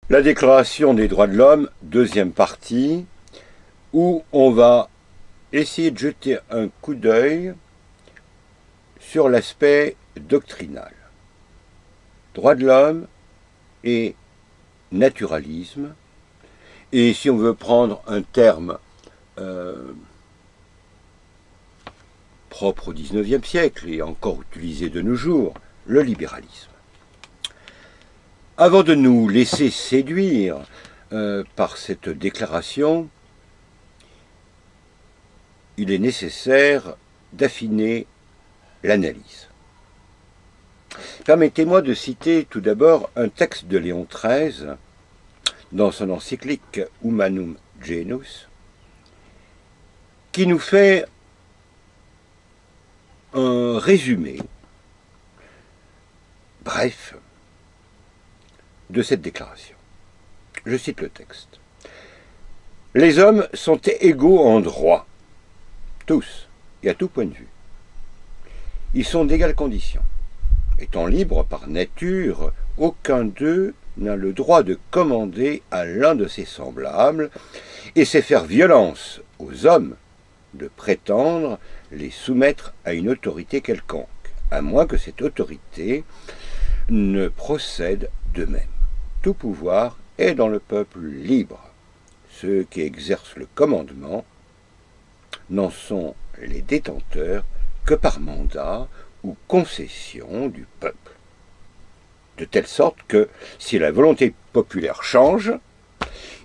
La Déclaration des droits de l'homme, deuxième partie, où on va essayer de jeter un coup d'œil sur l'aspect doctrinal. Droits de l'homme et naturalisme. Et si on veut prendre un terme propre au XIXe siècle et encore utilisé de nos jours, le libéralisme. Avant de nous laisser séduire par cette déclaration, il est nécessaire d'affiner l'analyse. Permettez-moi de citer tout d'abord un texte de Léon XIII dans son encyclique Humanum Genus, qui nous fait un résumé bref de cette déclaration. Je cite le texte. Les hommes sont égaux en droit, tous, et à tout point de vue. Ils sont d'égales conditions. Étant libres par nature, aucun d'eux n'a le droit de commander à l'un de ses semblables, et c'est faire violence aux hommes de prétendre les soumettre à une autorité quelconque, à moins que cette autorité ne procède d'eux-mêmes. Tout pouvoir est dans le peuple libre. Ceux qui exercent le commandement n'en sont les détenteurs que par mandat ou concession du peuple. De telle sorte que, si la volonté populaire change,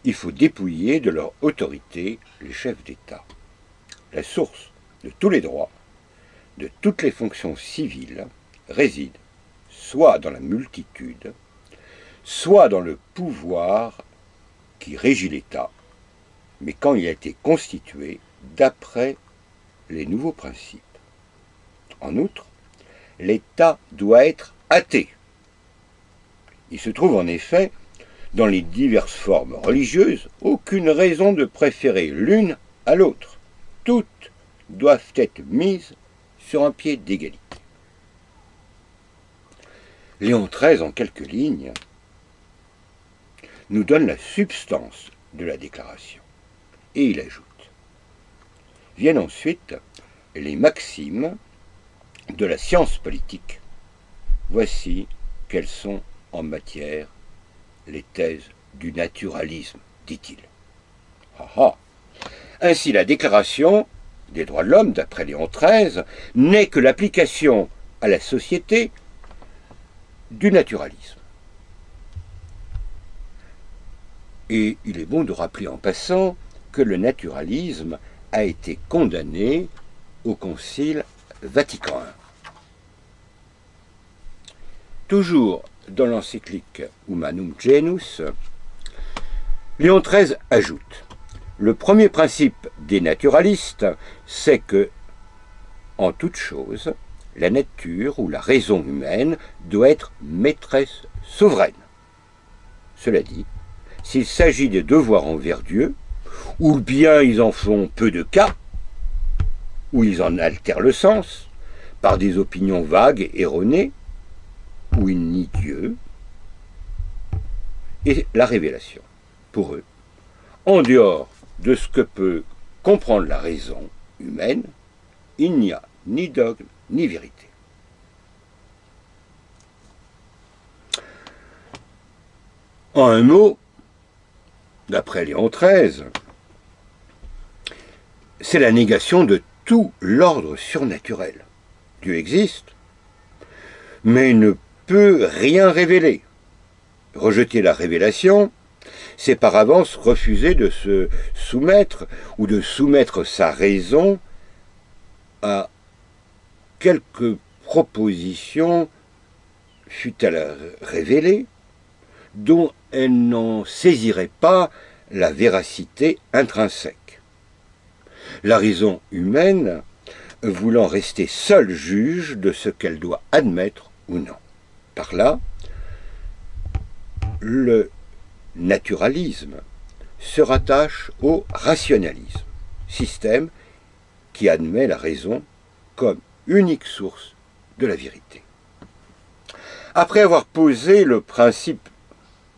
il faut dépouiller de leur autorité les chefs d'État. La source de tous les droits, de toutes les fonctions civiles, réside soit dans la multitude, soit dans le pouvoir qui régit l'État, mais quand il a été constitué d'après les nouveaux principes. En outre, l'État doit être athée. Il se trouve en effet, dans les diverses formes religieuses, aucune raison de préférer l'une à l'autre. Toutes doivent être mises sur un pied d'égalité. Léon XIII, en quelques lignes, nous donne la substance de la déclaration. Et il ajoute. Viennent ensuite les maximes de la science politique. Voici quelles sont en matière les thèses du naturalisme, dit-il. Ainsi, la déclaration des droits de l'homme, d'après Léon XIII, n'est que l'application à la société du naturalisme. Et il est bon de rappeler en passant que le naturalisme a été condamné au Concile Vatican I. Toujours dans l'encyclique Humanum Genus, Léon XIII ajoute « Le premier principe des naturalistes, c'est que, en toute chose, la nature ou la raison humaine doit être maîtresse souveraine. Cela dit, s'il s'agit des devoirs envers Dieu, ou bien ils en font peu de cas, ou ils en altèrent le sens, par des opinions vagues et erronées, où ils nient Dieu, et la révélation, pour eux, en dehors de ce que peut comprendre la raison humaine, il n'y a ni dogme ni vérité. » En un mot, d'après Léon XIII, c'est la négation de tout l'ordre surnaturel. Dieu existe, mais ne peut rien révéler. Rejeter la révélation, c'est par avance refuser de se soumettre ou de soumettre sa raison à quelque proposition, fût-elle révélée, dont elle n'en saisirait pas la véracité intrinsèque. La raison humaine voulant rester seule juge de ce qu'elle doit admettre ou non. Par là, le naturalisme se rattache au rationalisme, système qui admet la raison comme unique source de la vérité. Après avoir posé le principe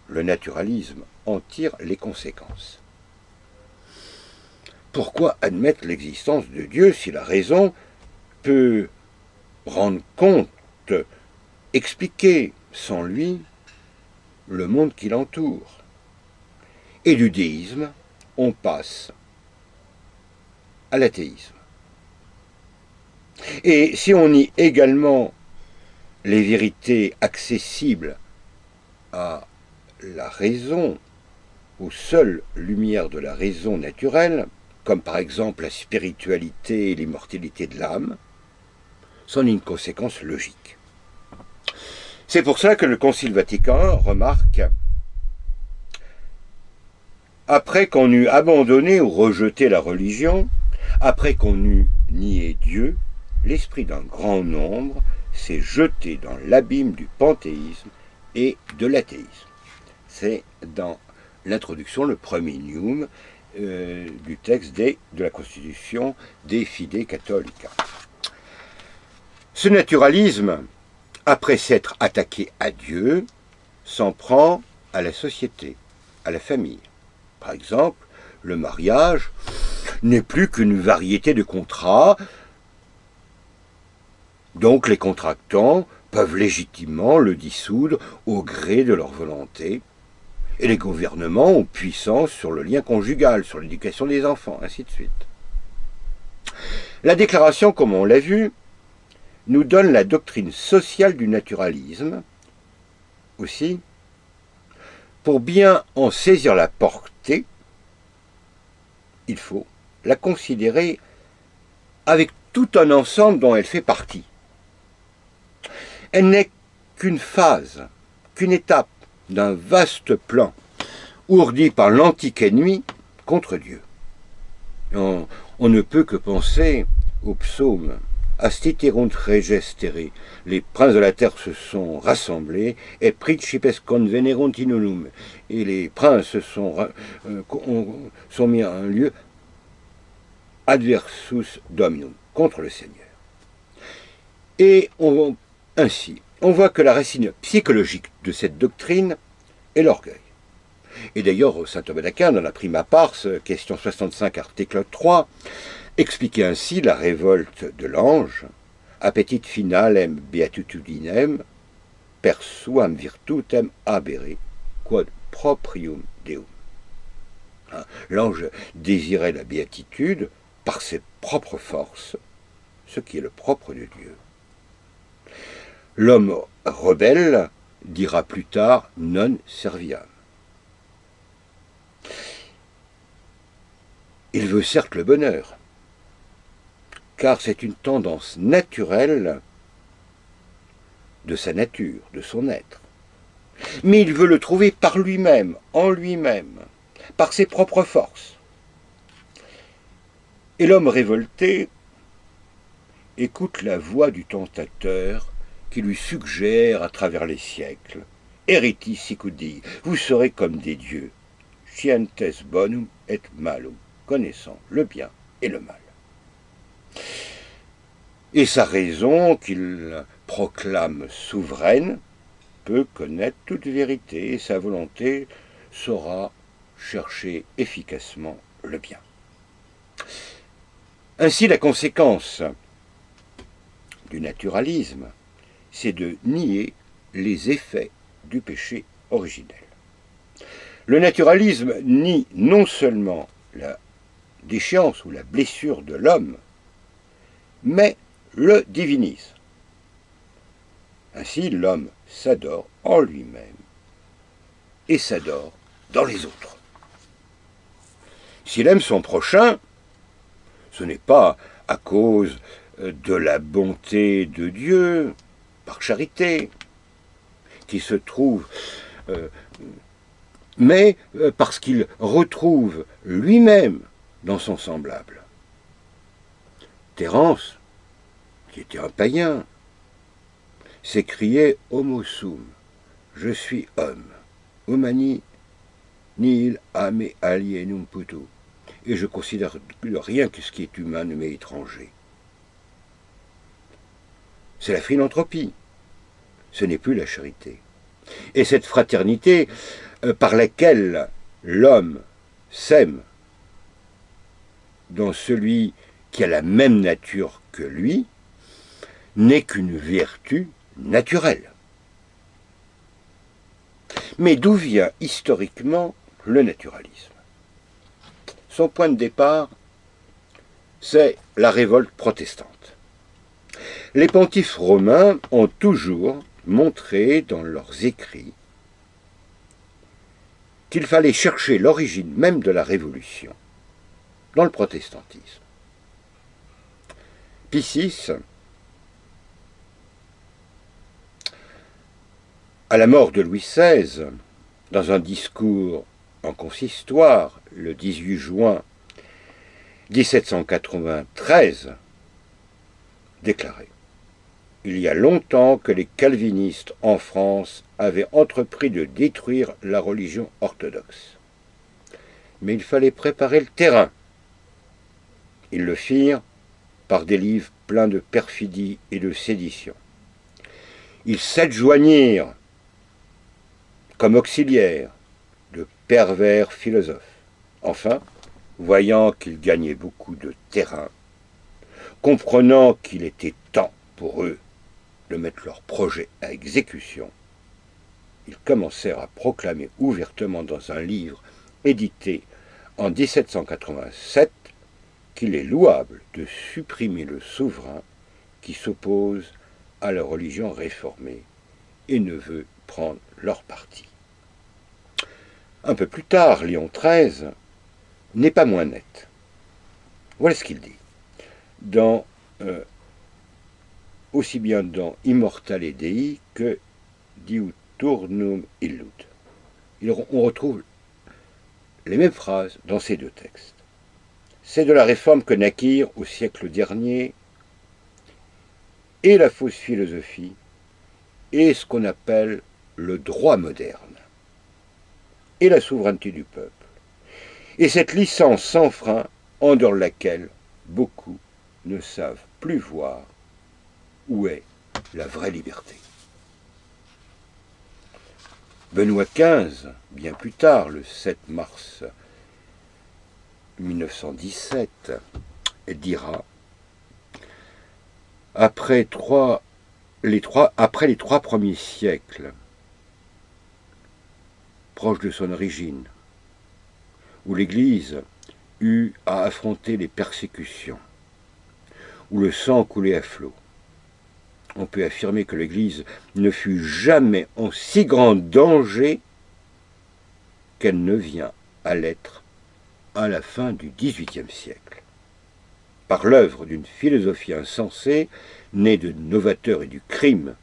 le naturalisme en tire les conséquences. Pourquoi admettre l'existence de Dieu si la raison peut rendre compte, expliquer sans lui le monde qui l'entoure? Et du déisme, on passe à l'athéisme. Et si on nie également les vérités accessibles à la raison, aux seules lumières de la raison naturelle, comme par exemple la spiritualité et l'immortalité de l'âme, c'en est une conséquence logique. C'est pour cela que le Concile Vatican I remarque: après qu'on eut abandonné ou rejeté la religion, après qu'on eut nié Dieu, l'esprit d'un grand nombre s'est jeté dans l'abîme du panthéisme et de l'athéisme. C'est dans l'introduction, le premier Premium du texte de la Constitution des Fide Catholica. Ce naturalisme, après s'être attaqué à Dieu, s'en prend à la société, à la famille. Par exemple, le mariage n'est plus qu'une variété de contrats, donc les contractants peuvent légitimement le dissoudre au gré de leur volonté, et les gouvernements ont puissance sur le lien conjugal, sur l'éducation des enfants, ainsi de suite. La déclaration, comme on l'a vu, nous donne la doctrine sociale du naturalisme, aussi. Pour bien en saisir la portée, il faut la considérer avec tout un ensemble dont elle fait partie. Elle n'est qu'une phase, qu'une étape d'un vaste plan ourdi par l'antique ennemi contre Dieu. On ne peut que penser au psaume Astiterunt reges terrae. Les princes de la terre se sont rassemblés, et principes convenerunt in unum. Et les princes se sont mis à un lieu adversus dominum, contre le Seigneur. Et ainsi, on voit que la racine psychologique de cette doctrine est l'orgueil. Et d'ailleurs, saint Thomas d'Aquin, dans la Prima Pars, question 65, article 3, expliquait ainsi la révolte de l'ange: appetit finalem beatitudinem persuam virtutem habere quod proprium Deum. L'ange désirait la béatitude par ses propres forces, ce qui est le propre de Dieu. L'homme rebelle dira plus tard non serviam. Il veut certes le bonheur, car c'est une tendance naturelle de sa nature, de son être. Mais il veut le trouver par lui-même, en lui-même, par ses propres forces. Et l'homme révolté écoute la voix du tentateur qui lui suggère à travers les siècles: Eriti sicudi, vous serez comme des dieux, scientes bonum et malum, connaissant le bien et le mal. Et sa raison, qu'il proclame souveraine, peut connaître toute vérité, et sa volonté saura chercher efficacement le bien. Ainsi, la conséquence du naturalisme, c'est de nier les effets du péché originel. Le naturalisme nie non seulement la déchéance ou la blessure de l'homme, mais le divinise. Ainsi, l'homme s'adore en lui-même et s'adore dans les autres. S'il aime son prochain, ce n'est pas à cause de la bonté de Dieu, par charité, qui se trouve, mais parce qu'il retrouve lui-même dans son semblable. Terence, qui était un païen, s'écriait Homo sum, je suis homme, humani nihil ame alienum putu, et je considère rien que ce qui est humain ne m'est étranger. C'est la philanthropie, ce n'est plus la charité. Et cette fraternité par laquelle l'homme sème dans celui qui a la même nature que lui, n'est qu'une vertu naturelle. Mais d'où vient historiquement le naturalisme? Son point de départ, c'est la révolte protestante. Les pontifes romains ont toujours montré dans leurs écrits qu'il fallait chercher l'origine même de la révolution dans le protestantisme. Pie VI, à la mort de Louis XVI, dans un discours en consistoire le 18 juin 1793, déclarait: « Il y a longtemps que les calvinistes en France avaient entrepris de détruire la religion orthodoxe. Mais il fallait préparer le terrain. Ils le firent par des livres pleins de perfidie et de sédition. Ils s'adjoignirent comme auxiliaires de pervers philosophes. Enfin, voyant qu'ils gagnaient beaucoup de terrain, comprenant qu'il était temps pour eux de mettre leurs projets à exécution, ils commencèrent à proclamer ouvertement dans un livre édité en 1787 qu'il est louable de supprimer le souverain qui s'oppose à la religion réformée et ne veut prendre leur parti. » Un peu plus tard, Léon XIII n'est pas moins net. Voilà ce qu'il dit, aussi bien dans Immortale Dei que Diuturnum Illud. On retrouve les mêmes phrases dans ces deux textes. C'est de la réforme que naquirent au siècle dernier et la fausse philosophie et ce qu'on appelle le droit moderne et la souveraineté du peuple, et cette licence sans frein en dehors de laquelle beaucoup ne savent plus voir où est la vraie liberté. Benoît XV, bien plus tard, le 7 mars 1917, dira: après les trois premiers siècles, proches de son origine, où l'Église eut à affronter les persécutions, où le sang coulait à flots, on peut affirmer que l'Église ne fut jamais en si grand danger qu'elle ne vient à l'être à la fin du XVIIIe siècle, par l'œuvre d'une philosophie insensée, née de novateurs et du crime,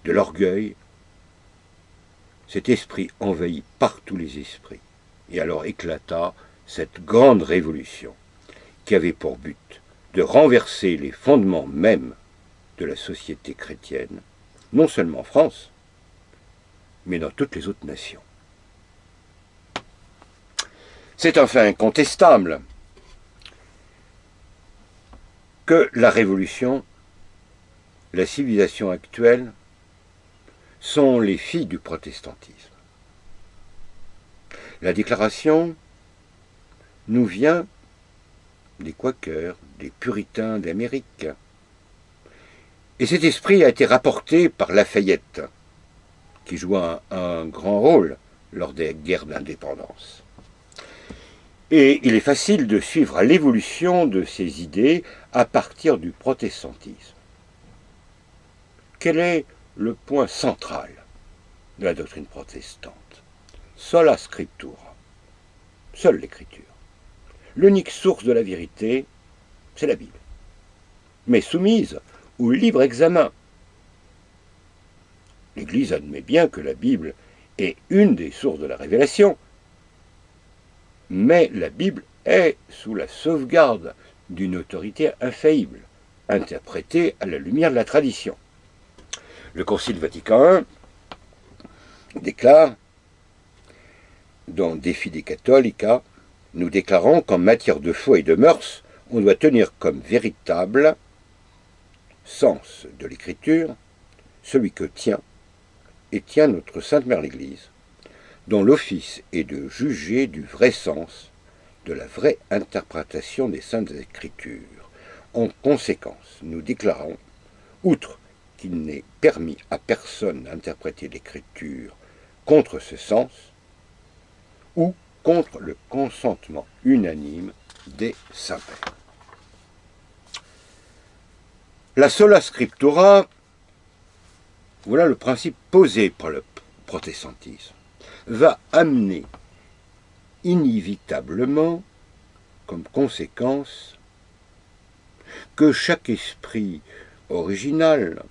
de l'orgueil. Cet esprit envahit partout les esprits, et alors éclata cette grande révolution qui avait pour but de renverser les fondements mêmes de la société chrétienne, non seulement en France, mais dans toutes les autres nations. C'est enfin incontestable que la Révolution, la civilisation actuelle, sont les filles du protestantisme. La déclaration nous vient des Quakers, des puritains d'Amérique. Et cet esprit a été rapporté par Lafayette, qui joua un grand rôle lors des guerres d'indépendance. Et il est facile de suivre l'évolution de ces idées à partir du protestantisme. Quel est le point central de la doctrine protestante? Sola scriptura, seule l'écriture. L'unique source de la vérité, c'est la Bible, mais soumise au libre examen. L'Église admet bien que la Bible est une des sources de la révélation, mais la Bible est sous la sauvegarde d'une autorité infaillible, interprétée à la lumière de la tradition. Le Concile Vatican I déclare dans De Fide Catholica: nous déclarons qu'en matière de foi et de mœurs, on doit tenir comme véritable sens de l'écriture celui que tient et tient notre Sainte Mère l'Église, dont l'office est de juger du vrai sens, de la vraie interprétation des Saintes Écritures. En conséquence, nous déclarons, outre qu'il n'est permis à personne d'interpréter l'Écriture contre ce sens, ou contre le consentement unanime des saints-pères. La sola scriptura, voilà le principe posé par le protestantisme, va amener inévitablement comme conséquence que chaque esprit original,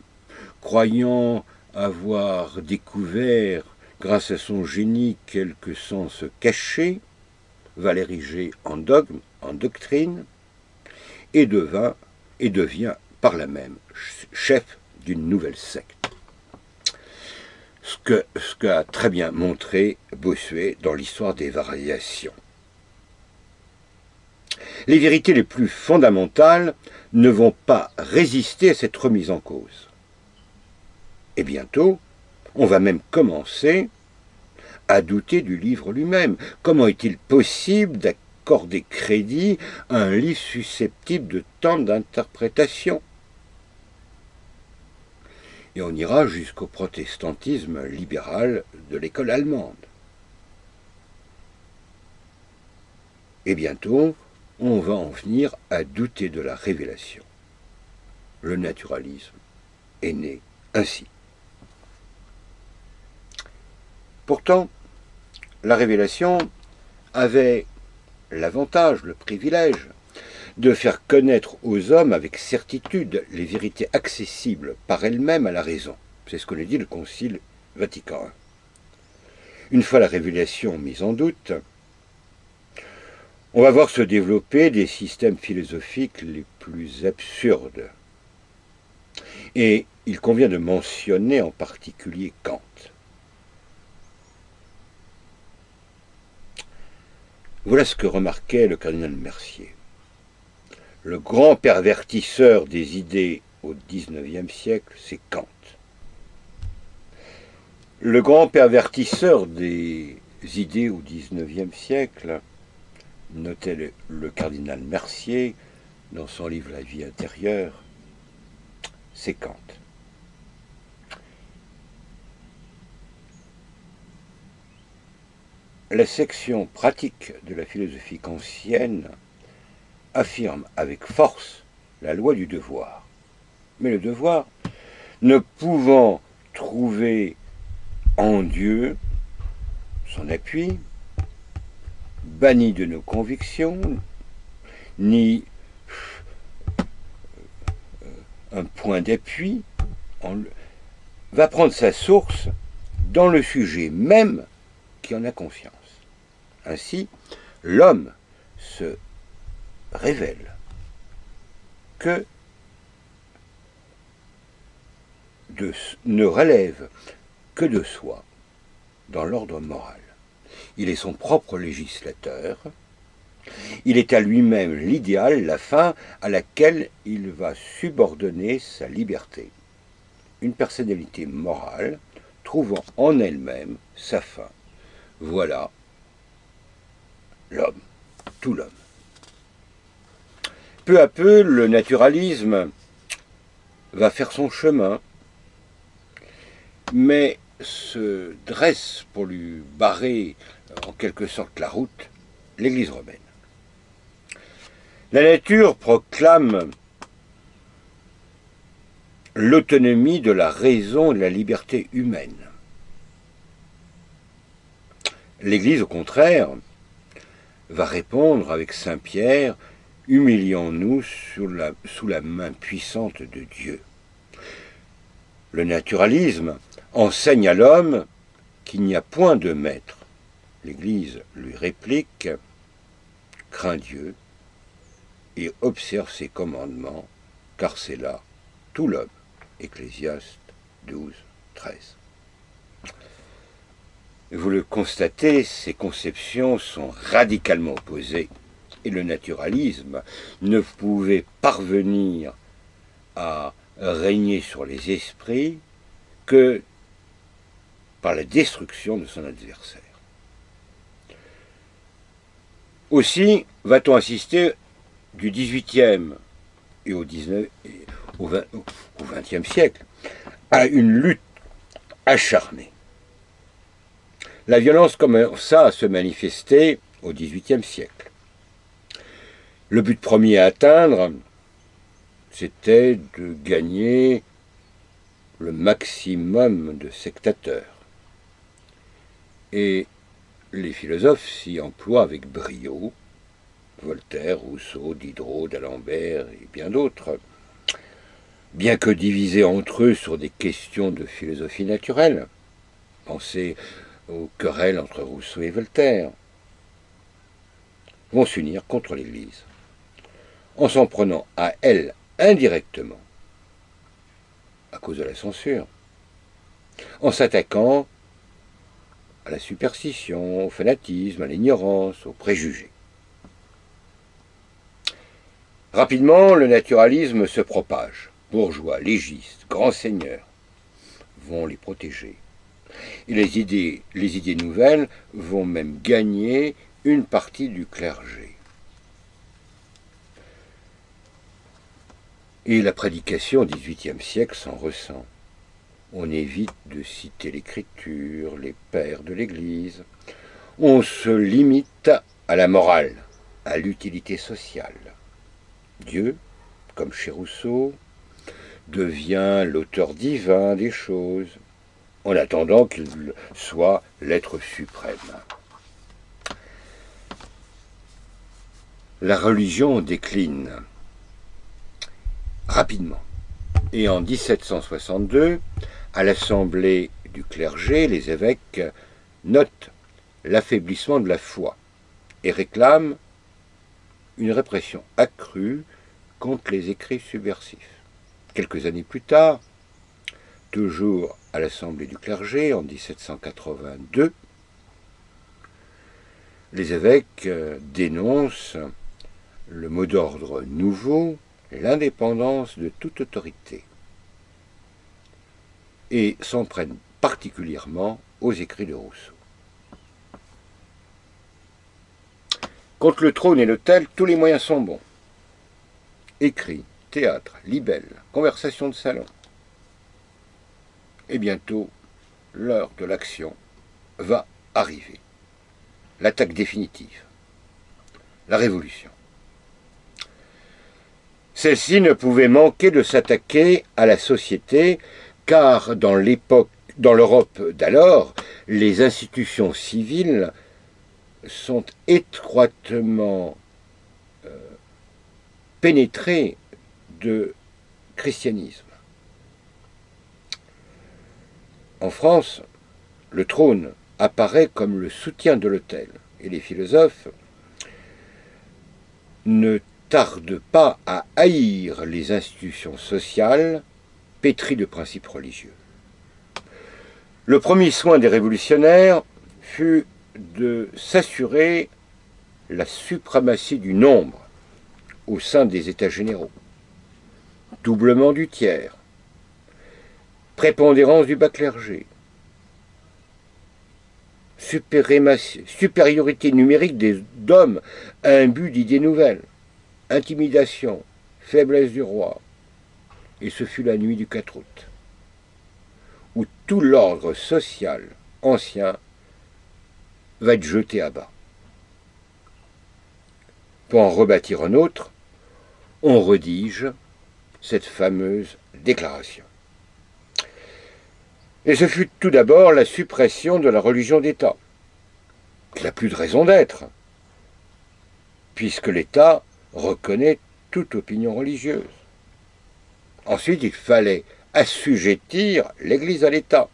croyant avoir découvert grâce à son génie quelques sens cachés, va l'ériger en dogme, en doctrine, et devient par là même chef d'une nouvelle secte. Ce qu'a très bien montré Bossuet dans l'histoire des variations. Les vérités les plus fondamentales ne vont pas résister à cette remise en cause. Et bientôt, on va même commencer à douter du livre lui-même. Comment est-il possible d'accorder crédit à un livre susceptible de tant d'interprétations? Et on ira jusqu'au protestantisme libéral de l'école allemande. Et bientôt, on va en venir à douter de la révélation. Le naturalisme est né ainsi. Pourtant, la révélation avait l'avantage, le privilège, de faire connaître aux hommes avec certitude les vérités accessibles par elles-mêmes à la raison. C'est ce que nous dit le Concile Vatican I. Une fois la révélation mise en doute, on va voir se développer des systèmes philosophiques les plus absurdes. Et il convient de mentionner en particulier Kant. Voilà ce que remarquait le cardinal Mercier. Le grand pervertisseur des idées au XIXe siècle, c'est Kant. Le grand pervertisseur des idées au XIXe siècle, notait le cardinal Mercier dans son livre La vie intérieure, c'est Kant. La section pratique de la philosophie kantienne affirme avec force la loi du devoir. Mais le devoir, ne pouvant trouver en Dieu son appui, banni de nos convictions, ni un point d'appui, va prendre sa source dans le sujet même qui en a conscience. Ainsi, l'homme se révèle ne relève que de soi dans l'ordre moral. Il est son propre législateur, il est à lui-même l'idéal, la fin à laquelle il va subordonner sa liberté. Une personnalité morale trouvant en elle-même sa fin. Voilà l'homme, tout l'homme. Peu à peu, le naturalisme va faire son chemin, mais se dresse pour lui barrer en quelque sorte la route l'Église romaine. La nature proclame l'autonomie de la raison et de la liberté humaine. L'Église, au contraire, va répondre avec saint Pierre « Humilions-nous sous la main puissante de Dieu ». Le naturalisme enseigne à l'homme qu'il n'y a point de maître. L'Église lui réplique « Crains Dieu et observe ses commandements, car c'est là tout l'homme ». Ecclésiaste 12, 13. Vous le constatez, ces conceptions sont radicalement opposées et le naturalisme ne pouvait parvenir à régner sur les esprits que par la destruction de son adversaire. Aussi va-t-on assister du XVIIIe et au XXe siècle à une lutte acharnée. La violence commença à se manifester au XVIIIe siècle. Le but premier à atteindre, c'était de gagner le maximum de sectateurs. Et les philosophes s'y emploient avec brio, Voltaire, Rousseau, Diderot, d'Alembert et bien d'autres, bien que divisés entre eux sur des questions de philosophie naturelle. Pensez aux querelles entre Rousseau et Voltaire, vont s'unir contre l'Église, en s'en prenant à elle indirectement, à cause de la censure, en s'attaquant à la superstition, au fanatisme, à l'ignorance, aux préjugés. Rapidement, le naturalisme se propage. Bourgeois, légistes, grands seigneurs vont les protéger. Et les idées nouvelles vont même gagner une partie du clergé. Et la prédication au XVIIIe siècle s'en ressent. On évite de citer l'Écriture, les pères de l'Église. On se limite à la morale, à l'utilité sociale. Dieu, comme chez Rousseau, devient l'auteur divin des choses, en attendant qu'il soit l'être suprême. La religion décline rapidement. Et en 1762, à l'Assemblée du clergé, les évêques notent l'affaiblissement de la foi et réclament une répression accrue contre les écrits subversifs. Quelques années plus tard, toujours à l'Assemblée du clergé, en 1782, les évêques dénoncent le mot d'ordre nouveau, l'indépendance de toute autorité, et s'en prennent particulièrement aux écrits de Rousseau. Contre le trône et l'autel, tous les moyens sont bons. Écrits, théâtre, libelles, conversations de salon. Et bientôt, l'heure de l'action va arriver. L'attaque définitive. La révolution. Celle-ci ne pouvait manquer de s'attaquer à la société, car dans l'Europe d'alors, les institutions civiles sont étroitement pénétrées de christianisme. En France, le trône apparaît comme le soutien de l'autel, et les philosophes ne tardent pas à haïr les institutions sociales pétries de principes religieux. Le premier soin des révolutionnaires fut de s'assurer la suprématie du nombre au sein des États généraux, doublement du tiers, prépondérance du bas clergé, supériorité numérique d'hommes à un but d'idées nouvelles, intimidation, faiblesse du roi. Et ce fut la nuit du 4 août, où tout l'ordre social ancien va être jeté à bas. Pour en rebâtir un autre, on rédige cette fameuse déclaration. Et ce fut tout d'abord la suppression de la religion d'État, qui n'a plus de raison d'être, puisque l'État reconnaît toute opinion religieuse. Ensuite, il fallait assujettir l'Église à l'État.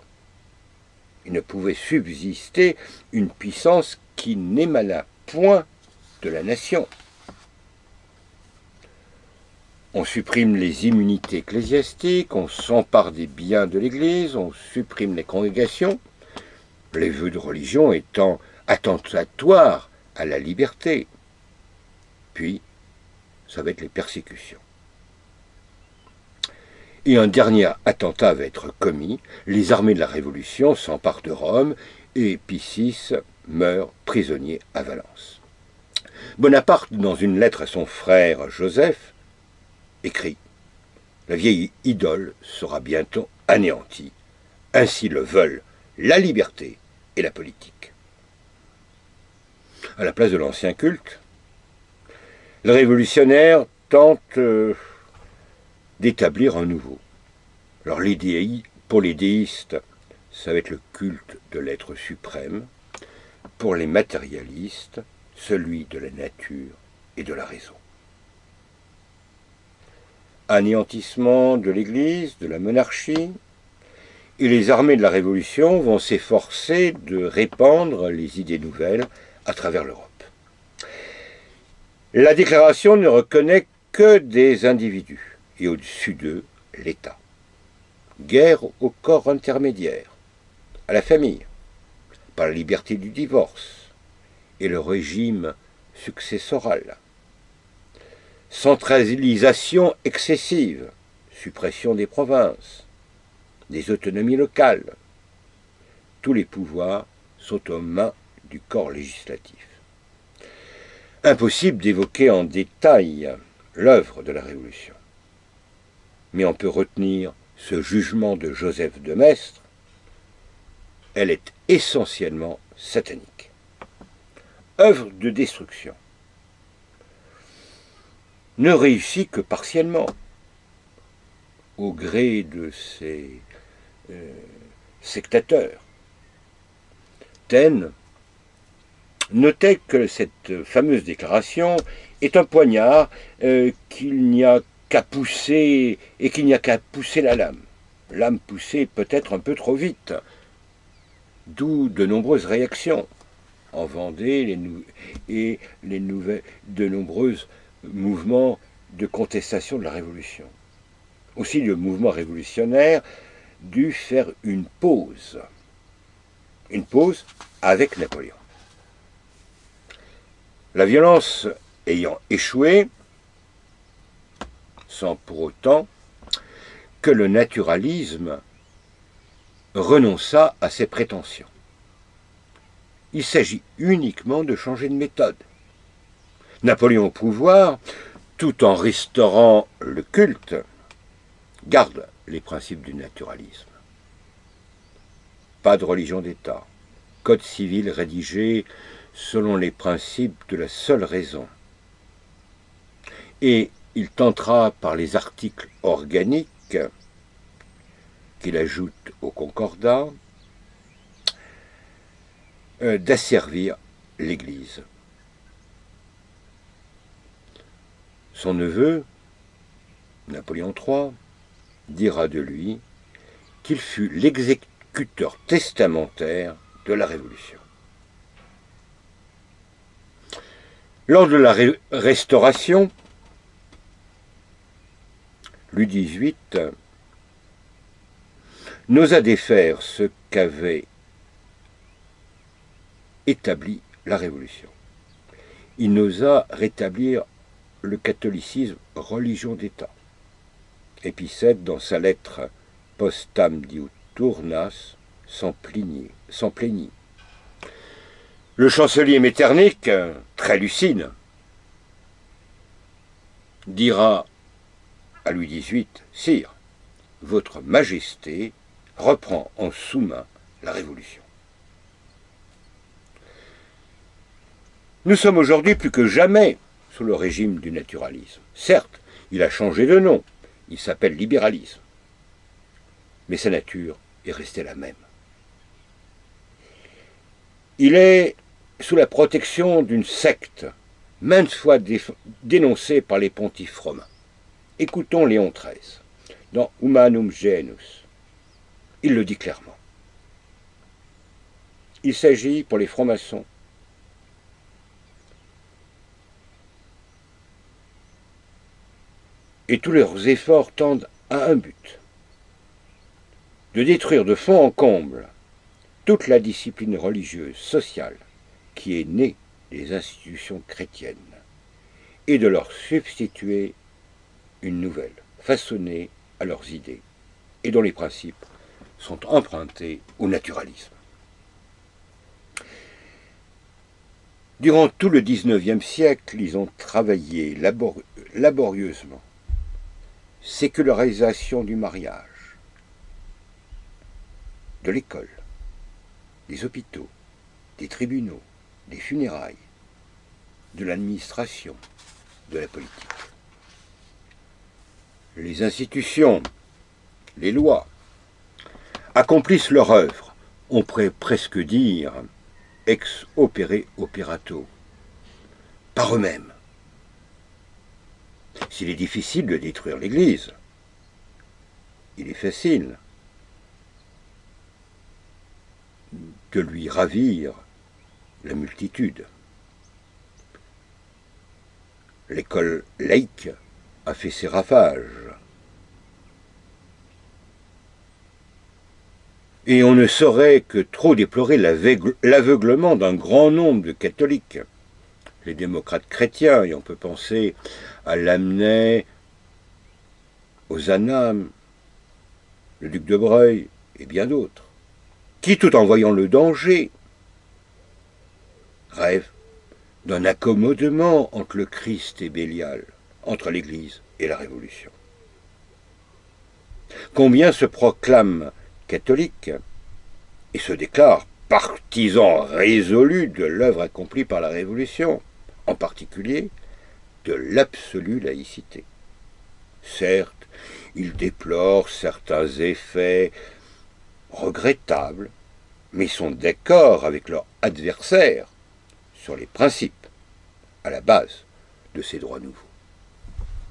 Il ne pouvait subsister une puissance qui n'émana point de la nation. On supprime les immunités ecclésiastiques, on s'empare des biens de l'Église, on supprime les congrégations, les vœux de religion étant attentatoires à la liberté. Puis, ça va être les persécutions. Et un dernier attentat va être commis, les armées de la Révolution s'emparent de Rome et Pie VI meurt prisonnier à Valence. Bonaparte, dans une lettre à son frère Joseph, écrit « La vieille idole sera bientôt anéantie. Ainsi le veulent la liberté et la politique. » À la place de l'ancien culte, le révolutionnaire tente d'établir un nouveau. Alors pour les déistes, ça va être le culte de l'être suprême. Pour les matérialistes, celui de la nature et de la raison. Anéantissement de l'Église, de la monarchie, et les armées de la Révolution vont s'efforcer de répandre les idées nouvelles à travers l'Europe. La déclaration ne reconnaît que des individus, et au-dessus d'eux, l'État. Guerre au corps intermédiaire, à la famille, par la liberté du divorce et le régime successoral. Centralisation excessive, suppression des provinces, des autonomies locales. Tous les pouvoirs sont aux mains du corps législatif. Impossible d'évoquer en détail l'œuvre de la Révolution. Mais on peut retenir ce jugement de Joseph de Maistre. Elle est essentiellement satanique. Œuvre de destruction. Ne réussit que partiellement, au gré de ses sectateurs. Taine notait que cette fameuse déclaration est un poignard qu'il n'y a qu'à pousser et qu'il n'y a qu'à pousser la lame. Lame poussée peut-être un peu trop vite, d'où de nombreuses réactions en Vendée de nombreux mouvements de contestation de la Révolution. Aussi le mouvement révolutionnaire dut faire une pause avec Napoléon. La violence ayant échoué, sans pour autant que le naturalisme renonça à ses prétentions. Il s'agit uniquement de changer de méthode. Napoléon au pouvoir, tout en restaurant le culte, garde les principes du naturalisme. Pas de religion d'État, code civil rédigé selon les principes de la seule raison. Et il tentera par les articles organiques qu'il ajoute au Concordat d'asservir l'Église. Son neveu, Napoléon III, dira de lui qu'il fut l'exécuteur testamentaire de la Révolution. Lors de la Restauration, Louis XVIII n'osa défaire ce qu'avait établi la Révolution. Il n'osa rétablir le catholicisme religion d'État. Épicète, dans sa lettre Postam diuturnas, s'en plaignit. Le chancelier Metternich, très lucide, dira à Louis XVIII, « Sire, votre Majesté reprend en sous-main la Révolution. » Nous sommes aujourd'hui plus que jamais sous le régime du naturalisme. Certes, il a changé de nom, il s'appelle libéralisme, mais sa nature est restée la même. Il est sous la protection d'une secte, maintes fois dénoncée par les pontifes romains. Écoutons Léon XIII, dans Humanum Genus. Il le dit clairement. Il s'agit pour les francs-maçons et tous leurs efforts tendent à un but, de détruire de fond en comble toute la discipline religieuse, sociale, qui est née des institutions chrétiennes, et de leur substituer une nouvelle, façonnée à leurs idées, et dont les principes sont empruntés au naturalisme. Durant tout le XIXe siècle, ils ont travaillé laborieusement. Sécularisation du mariage, de l'école, des hôpitaux, des tribunaux, des funérailles, de l'administration, de la politique. Les institutions, les lois, accomplissent leur œuvre, on pourrait presque dire ex opere operato, par eux-mêmes. S'il est difficile de détruire l'Église, il est facile de lui ravir la multitude. L'école laïque a fait ses ravages. Et on ne saurait que trop déplorer l'aveuglement d'un grand nombre de catholiques. Les démocrates chrétiens, et on peut penser à Lamennais, aux Anam, le duc de Breuil et bien d'autres, qui, tout en voyant le danger, rêvent d'un accommodement entre le Christ et Bélial, entre l'Église et la Révolution. Combien se proclament catholiques et se déclarent partisans résolus de l'œuvre accomplie par la Révolution, en particulier de l'absolue laïcité. Certes, ils déplorent certains effets regrettables, mais ils sont d'accord avec leurs adversaires sur les principes à la base de ces droits nouveaux.